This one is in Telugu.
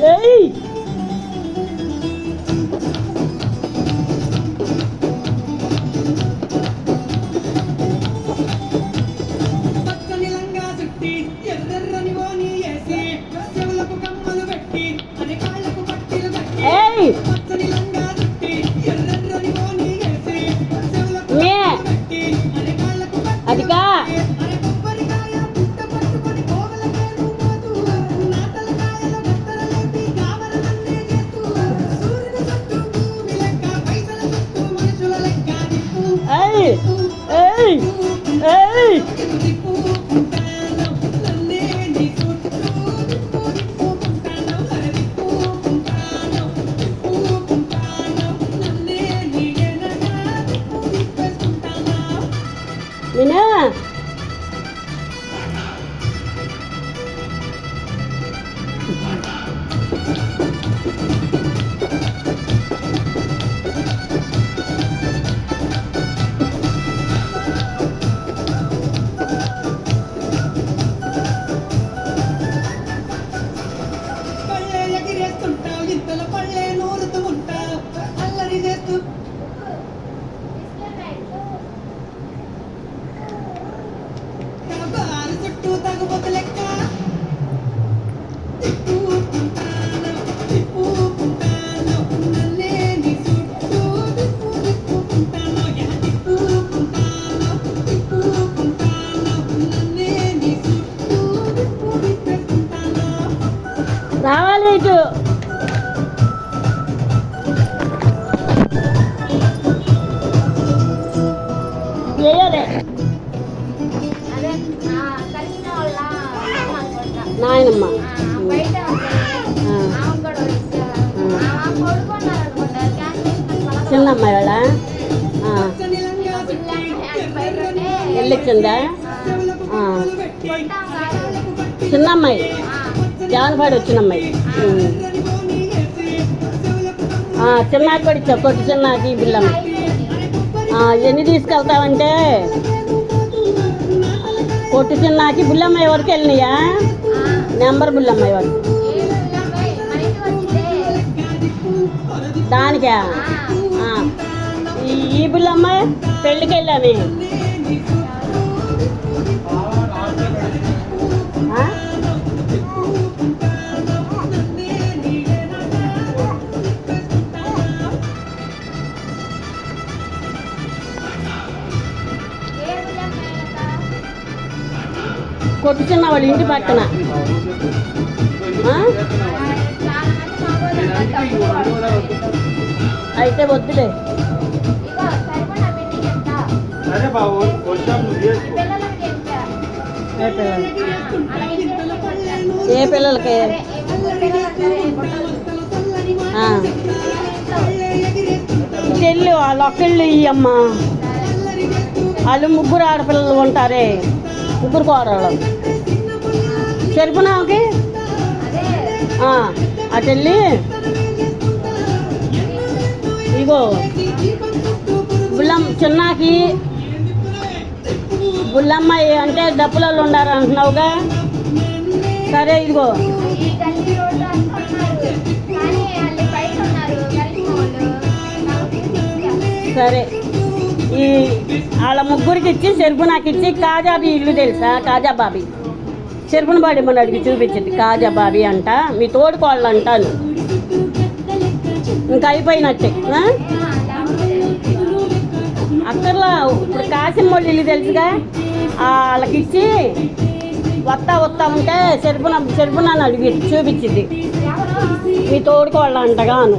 ఏయ్ ఏయ్ అదిగా ఏయ్ ఏయ్ ఏయ్ వినా రావాలి ఇటు వేయాలి నాయనమ్మ చిన్నమ్మాయి వాళ్ళ వెళ్ళొచ్చిందా చిన్నమ్మాయి జానపాడు వచ్చిన అమ్మాయి చిన్నాకి కూడా ఇచ్చా కొట్టు చిన్నాకి బిల్లమ్మ ఎన్ని తీసుకెళ్తావంటే కొట్టు చిన్నాకి బుల్లమ్మాయి వరకు వెళ్ళినాయా నెంబర్ బుల్లమ్మాయి వరకు దానికా ఈ బుల్లమ్మాయి పెళ్ళికి వెళ్ళామే కొట్టు చిన్న వాళ్ళు ఇంటి పక్కన అయితే వద్దులే ఏ పిల్లలకి చెల్లి వాళ్ళు ఒక్కళ్ళు ఇయ్యమ్మ వాళ్ళు ముగ్గురు ఆడపిల్లలు ఉంటారే ముగ్గురు కోడళ్ళు సరిపోనాకి అటు వెళ్ళి ఇగో చిన్నాకి బుల్లమ్మాయి అంటే డప్పులలో ఉండారు అంటున్నావుగా సరే ఇదిగో సరే ఈ వాళ్ళ ముగ్గురికి ఇచ్చి చెరుపు నాకు ఇచ్చి కాజాబీ ఇల్లు తెలుసా కాజాబాబీ చెరుపున బాడీ మన అడిగి చూపించింది కాజాబాబీ అంట మీ తోడుకోళ్ళు అంటాను ఇంకా అయిపోయినట్టే అక్కర్లా ఇప్పుడు కాసిమ్మోళ్ళు ఇల్లు తెలుసుగా వాళ్ళకి ఇచ్చి వస్తా ఉంటే చెరుపున అడిగి చూపించింది మీ తోడుకోళ్ళు అంటగాను